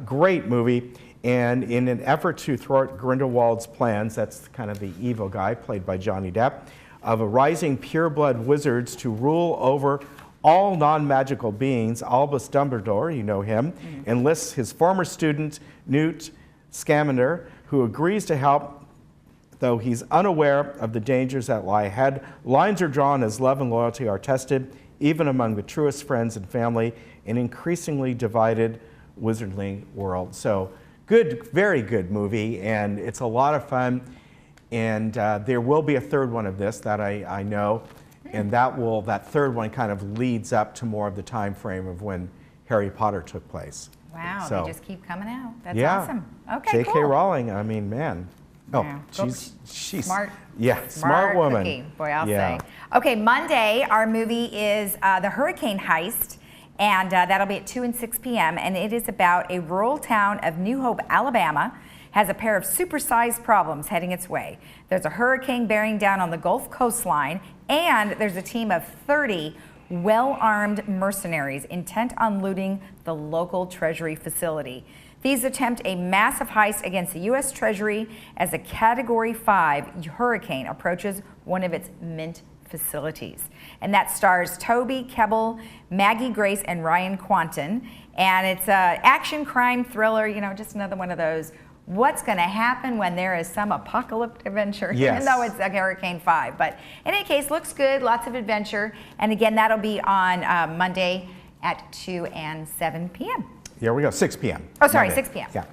Great movie. And in an effort to thwart Grindelwald's plans, that's kind of the evil guy played by Johnny Depp, of a rising pureblood wizards to rule over all non-magical beings, Albus Dumbledore, you know him, enlists his former student, Newt Scamander, who agrees to help, though he's unaware of the dangers that lie ahead. Lines are drawn as love and loyalty are tested, even among the truest friends and family, in increasingly divided wizardly world. So good, very good movie, and it's a lot of fun. And there will be a third one of this that I know, and that third one kind of leads up to more of the time frame of when Harry Potter took place. Wow, So, they just keep coming out. That's yeah. awesome. Okay, J.K. cool. Rowling, I mean, man. Oh, Yeah. she's smart. Yeah, smart woman. Cookie, boy, I'll Yeah. say. Okay, Monday, our movie is The Hurricane Heist, and that'll be at 2 and 6 p.m., and it is about a rural town of New Hope, Alabama, has a pair of supersized problems heading its way. There's a hurricane bearing down on the Gulf coastline, and there's a team of 30 well-armed mercenaries intent on looting the local Treasury facility. These attempt a massive heist against the U.S. Treasury as a Category 5 hurricane approaches one of its mint facilities. And that stars Toby Kebbell, Maggie Grace, and Ryan Quanten. And it's an action crime thriller, you know, just another one of those. What's going to happen when there is some apocalyptic adventure, Yes. even though it's a Hurricane 5. But in any case, looks good, lots of adventure. And again, that'll be on Monday at 2 and 7 p.m. Here we go, 6 p.m. Oh, sorry, Monday. 6 p.m. Yeah.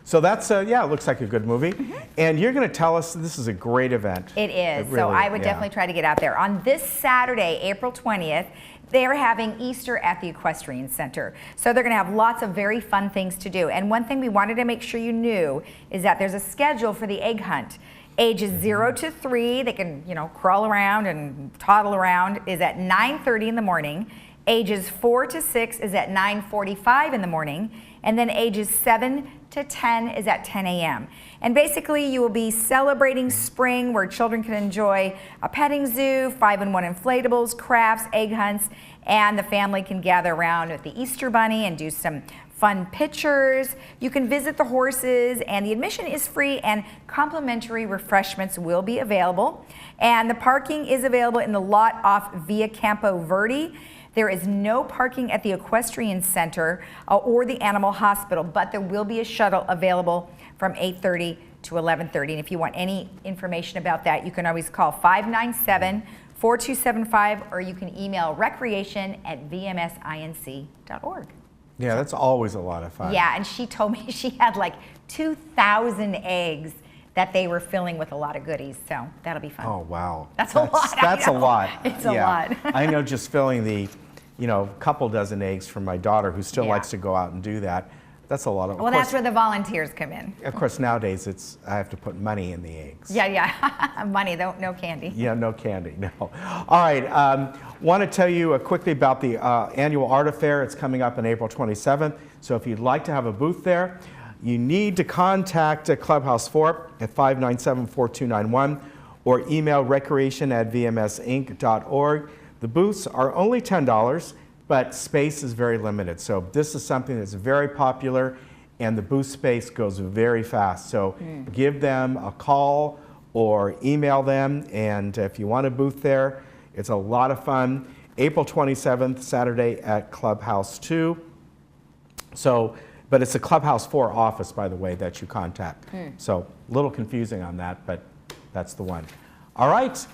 So that's, yeah, it looks like a good movie. And you're going to tell us this is a great event. It is. Really, So I would yeah. definitely try to get out there. On this Saturday, April 20th, they're having Easter at the Equestrian Center. So they're going to have lots of very fun things to do. And one thing we wanted to make sure you knew is that there's a schedule for the egg hunt. Ages 0 to 3, they can, you know, crawl around and toddle around, is at 9:30 in the morning. Ages 4 to 6 is at 9:45 in the morning. And then ages 7 to 10 is at 10 a.m. And basically you will be celebrating spring where children can enjoy a petting zoo, 5-in-1 inflatables, crafts, egg hunts, and the family can gather around with the Easter Bunny and do some fun pictures. You can visit the horses, and the admission is free, and complimentary refreshments will be available. And the parking is available in the lot off Via Campo Verde. There is no parking at the Equestrian Center or the Animal Hospital, but there will be a shuttle available from 8:30 to 11:30. And if you want any information about that, you can always call 597-4275, or you can email recreation@vmsinc.org. Yeah, that's always a lot of fun. Yeah, and she told me she had like 2,000 eggs that they were filling with a lot of goodies, so that'll be fun. Oh, wow. That's a lot. That's a lot. It's a lot. I know, just filling the, couple dozen eggs for my daughter, who still likes to go out and do that. That's a lot of. Well, that's where the volunteers come in. Of course, nowadays I have to put money in the eggs. Yeah. Money, no candy. Yeah, no candy, no. All right, want to tell you quickly about the annual art affair. It's coming up on April 27th. So if you'd like to have a booth there, you need to contact Clubhouse 4 at 597-4291 or email recreation@vmsinc.org. The booths are only $10, but space is very limited. So this is something that's very popular, and the booth space goes very fast. So give them a call or email them, and if you want a booth there, it's a lot of fun. April 27th, Saturday at Clubhouse 2. So, but it's a Clubhouse 4 office, by the way, that you contact. So a little confusing on that, but that's the one. All right,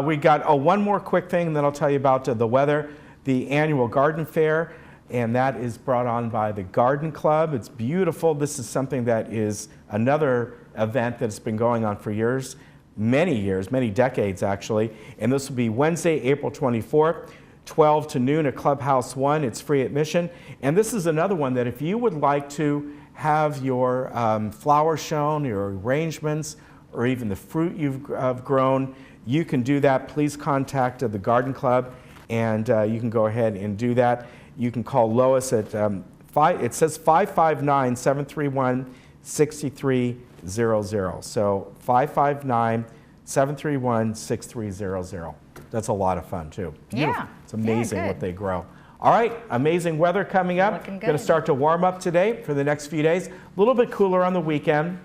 we got one more quick thing, and then I'll tell you about the weather. The annual garden fair, and that is brought on by the Garden Club. It's beautiful. This is something that is another event that's been going on for years, many decades actually. And this will be Wednesday, April 24th, 12 to noon at Clubhouse 1. It's free admission. And this is another one that if you would like to have your flowers shown, your arrangements, or even the fruit you've grown, you can do that. Please contact the Garden Club, and you can go ahead and do that. You can call Lois at, it says 559-731-6300. So 559-731-6300. That's a lot of fun too. Beautiful. Yeah. It's amazing good. what they grow. All right, amazing weather coming up. Looking good. Going to start to warm up today for the next few days. A little bit cooler on the weekend.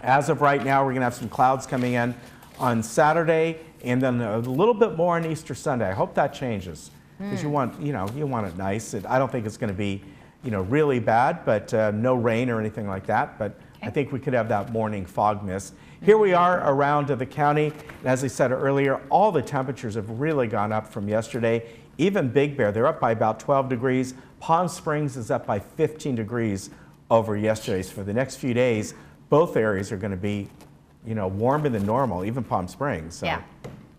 As of right now, we're going to have some clouds coming in on Saturday, and then a little bit more on Easter Sunday. I hope that changes, because you want it nice. I don't think it's going to be, really bad, but no rain or anything like that. But I think we could have that morning fog mist. Here we are around the county, and as I said earlier, all the temperatures have really gone up from yesterday. Even Big Bear, they're up by about 12 degrees. Palm Springs is up by 15 degrees over yesterday's. For the next few days, both areas are going to be, warmer than normal, even Palm Springs. So Yeah.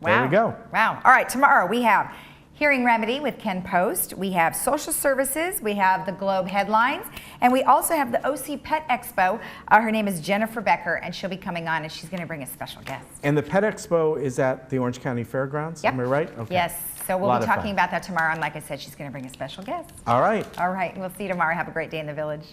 there we go. Wow. All right, tomorrow we have Hearing Remedy with Ken Post. We have Social Services. We have the Globe Headlines. And we also have the OC Pet Expo. Her name is Jennifer Becker, and she'll be coming on, and she's going to bring a special guest. And the Pet Expo is at the Orange County Fairgrounds? Yep. Am I right? Okay. Yes. So we'll Lot be of fun. talking about that tomorrow. And like I said, she's going to bring a special guest. All right. All right. We'll see you tomorrow. Have a great day in the village.